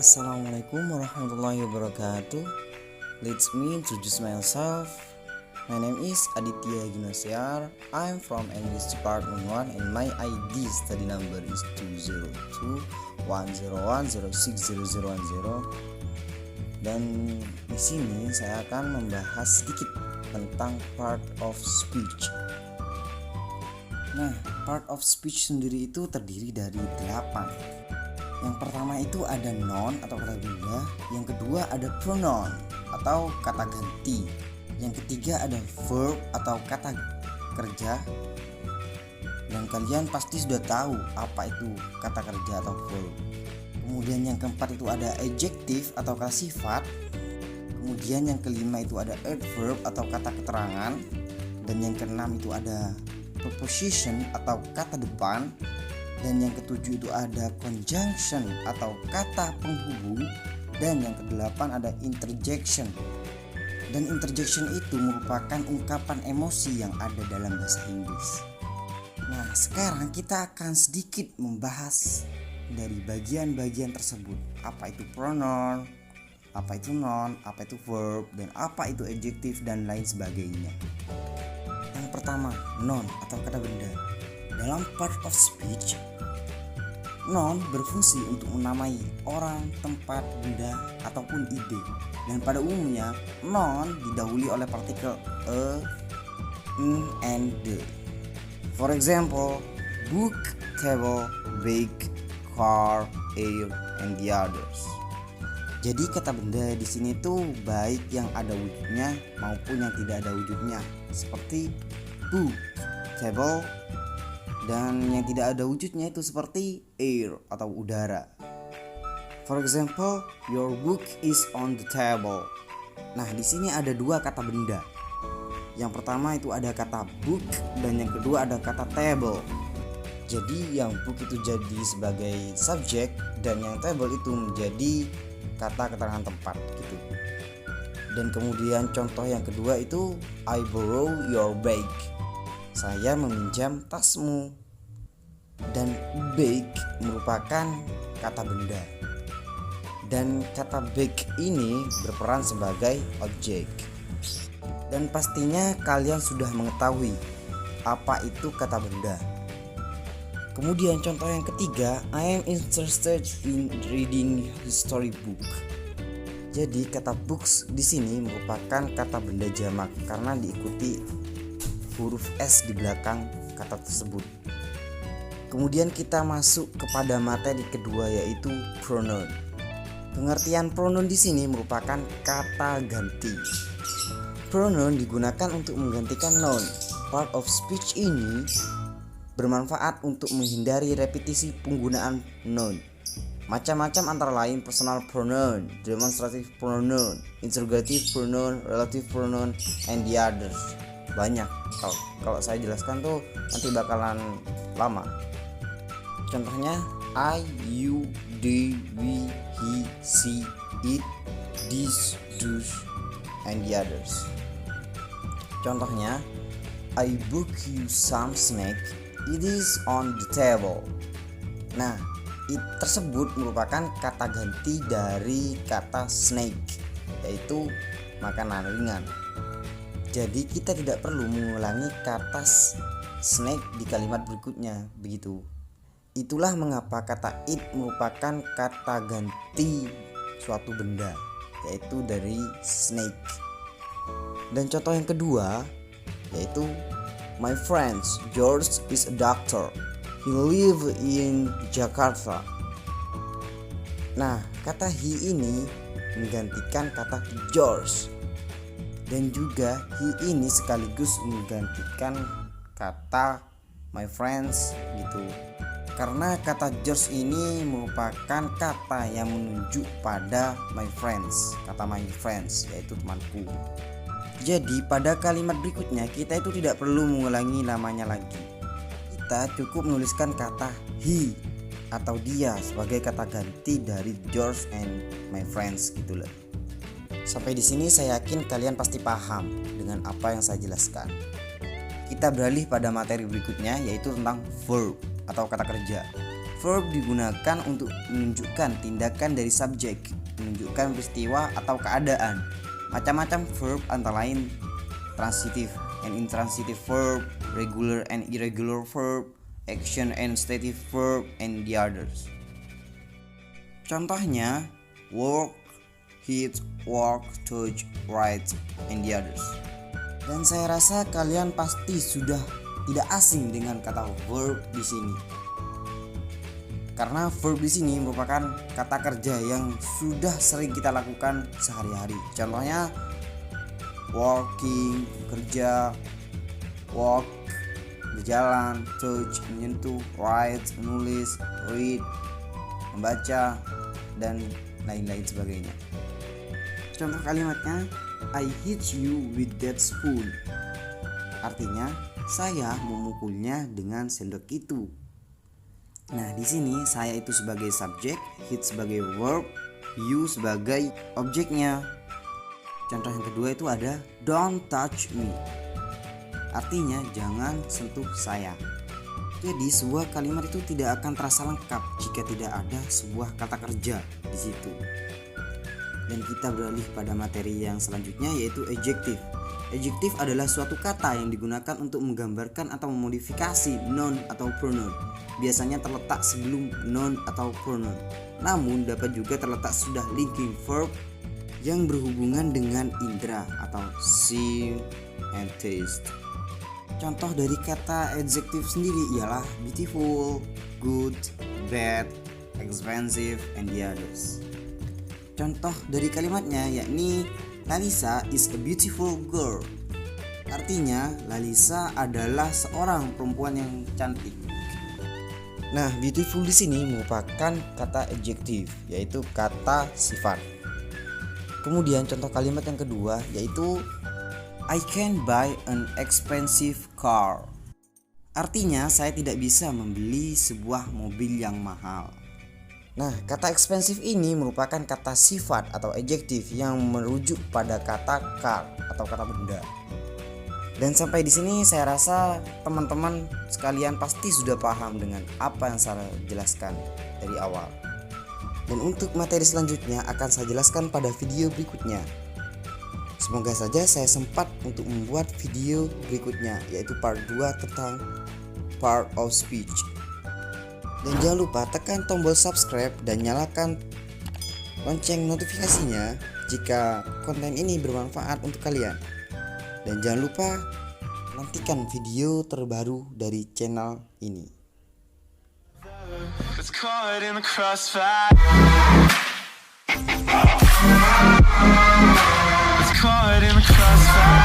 Assalamualaikum warahmatullahi wabarakatuh. Let me introduce myself. My name is Aditya Ginasiar. I'm from English Department 1 and my ID study number is 20210106010. Dan di sini saya akan membahas sedikit tentang part of speech. Nah, part of speech sendiri itu terdiri dari 8. Yang pertama itu ada noun atau kata benda, yang kedua ada pronoun atau kata ganti, yang ketiga ada verb atau kata kerja. Dan kalian pasti sudah tahu apa itu kata kerja atau verb. Kemudian yang keempat itu ada adjective atau kata sifat. Kemudian yang kelima itu ada adverb atau kata keterangan. Dan yang keenam itu ada preposition atau kata depan. Dan yang ketujuh itu ada conjunction atau kata penghubung. Dan yang kedelapan ada interjection. Dan interjection itu merupakan ungkapan emosi yang ada dalam bahasa Inggris. Nah, sekarang kita akan sedikit membahas dari bagian-bagian tersebut. Apa itu pronoun, apa itu noun, apa itu verb, dan apa itu adjective dan lain sebagainya. Yang pertama, noun atau kata benda. Dalam part of speech, noun berfungsi untuk menamai orang, tempat, benda, ataupun ide. Dan pada umumnya, noun didahului oleh partikel a, n, and the. For example, book, table, bag, car, air, and the others. Jadi kata benda di sini tuh baik yang ada wujudnya maupun yang tidak ada wujudnya, seperti book, table, dan yang tidak ada wujudnya itu seperti air atau udara. For example, your book is on the table. Nah, di sini ada dua kata benda. Yang pertama itu ada kata book dan yang kedua ada kata table. Jadi yang book itu jadi sebagai subjek dan yang table itu menjadi kata keterangan tempat gitu. Dan kemudian contoh yang kedua itu I borrow your bag. Saya meminjam tasmu. Dan bag merupakan kata benda. Dan kata bag ini berperan sebagai objek. Dan pastinya kalian sudah mengetahui apa itu kata benda. Kemudian contoh yang ketiga, I am interested in reading history book. Jadi kata books di sini merupakan kata benda jamak karena diikuti huruf S di belakang kata tersebut. Kemudian kita masuk kepada materi kedua yaitu pronoun. Pengertian pronoun di sini merupakan kata ganti. Pronoun digunakan untuk menggantikan noun. Part of speech ini bermanfaat untuk menghindari repetisi penggunaan noun. Macam-macam antara lain personal pronoun, demonstrative pronoun, interrogative pronoun, relative pronoun, and the others. Banyak. Kalau saya jelaskan tuh nanti bakalan lama. Contohnya I, you, they, we, he, she, it, this, those, and the others. Contohnya I book you some snack. It is on the table. Nah, it tersebut merupakan kata ganti dari kata snake, yaitu makanan ringan. Jadi kita tidak perlu mengulangi kata snake di kalimat berikutnya, begitu. Itulah mengapa kata it merupakan kata ganti suatu benda, yaitu dari snake. Dan contoh yang kedua yaitu my friend George is a doctor. He live in Jakarta. Nah, kata he ini menggantikan kata George. Dan juga he ini sekaligus menggantikan kata my friends gitu. Karena kata George ini merupakan kata yang menunjuk pada my friends, kata my friends yaitu temanku. Jadi pada kalimat berikutnya kita itu tidak perlu mengulangi namanya lagi. Kita cukup menuliskan kata he atau dia sebagai kata ganti dari George and my friends gitulah. Sampai di sini saya yakin kalian pasti paham dengan apa yang saya jelaskan. Kita beralih pada materi berikutnya yaitu tentang verb atau kata kerja. Verb digunakan untuk menunjukkan tindakan dari subjek, menunjukkan peristiwa atau keadaan. Macam-macam verb antara lain transitive and intransitive verb, regular and irregular verb, action and stative verb, and the others. Contohnya work, hit, walk, touch, write, and the others. Dan saya rasa kalian pasti sudah tidak asing dengan kata verb di sini. Karena verb di sini merupakan kata kerja yang sudah sering kita lakukan sehari-hari. Contohnya walking, bekerja, walk, berjalan, touch, menyentuh, write, menulis, read, membaca, dan lain-lain sebagainya. Contoh kalimatnya, I hit you with that spoon. Artinya, saya memukulnya dengan sendok itu. Nah, di sini saya itu sebagai subjek, hit sebagai verb, you sebagai objeknya. Contoh yang kedua itu ada don't touch me. Artinya jangan sentuh saya. Jadi sebuah kalimat itu tidak akan terasa lengkap jika tidak ada sebuah kata kerja di situ. Dan kita beralih pada materi yang selanjutnya yaitu adjective. Adjective adalah suatu kata yang digunakan untuk menggambarkan atau memodifikasi noun atau pronoun. Biasanya terletak sebelum noun atau pronoun. Namun dapat juga terletak sudah linking verb yang berhubungan dengan indera atau see and taste. Contoh dari kata adjective sendiri ialah beautiful, good, bad, expensive, and the others. Contoh dari kalimatnya yakni Lalisa is a beautiful girl. Artinya Lalisa adalah seorang perempuan yang cantik. Nah, beautiful di sini merupakan kata adjective, yaitu kata sifat. Kemudian contoh kalimat yang kedua yaitu I can buy an expensive car. Artinya saya tidak bisa membeli sebuah mobil yang mahal. Nah, kata expensive ini merupakan kata sifat atau adjektif yang merujuk pada kata car atau kata benda. Dan sampai di sini saya rasa teman-teman sekalian pasti sudah paham dengan apa yang saya jelaskan dari awal. Dan untuk materi selanjutnya akan saya jelaskan pada video berikutnya. Semoga saja saya sempat untuk membuat video berikutnya yaitu part 2 tentang part of speech. Dan jangan lupa tekan tombol subscribe dan nyalakan lonceng notifikasinya jika konten ini bermanfaat untuk kalian. Dan jangan lupa nantikan video terbaru dari channel ini. It's caught in the crossfire. It's caught in the crossfire.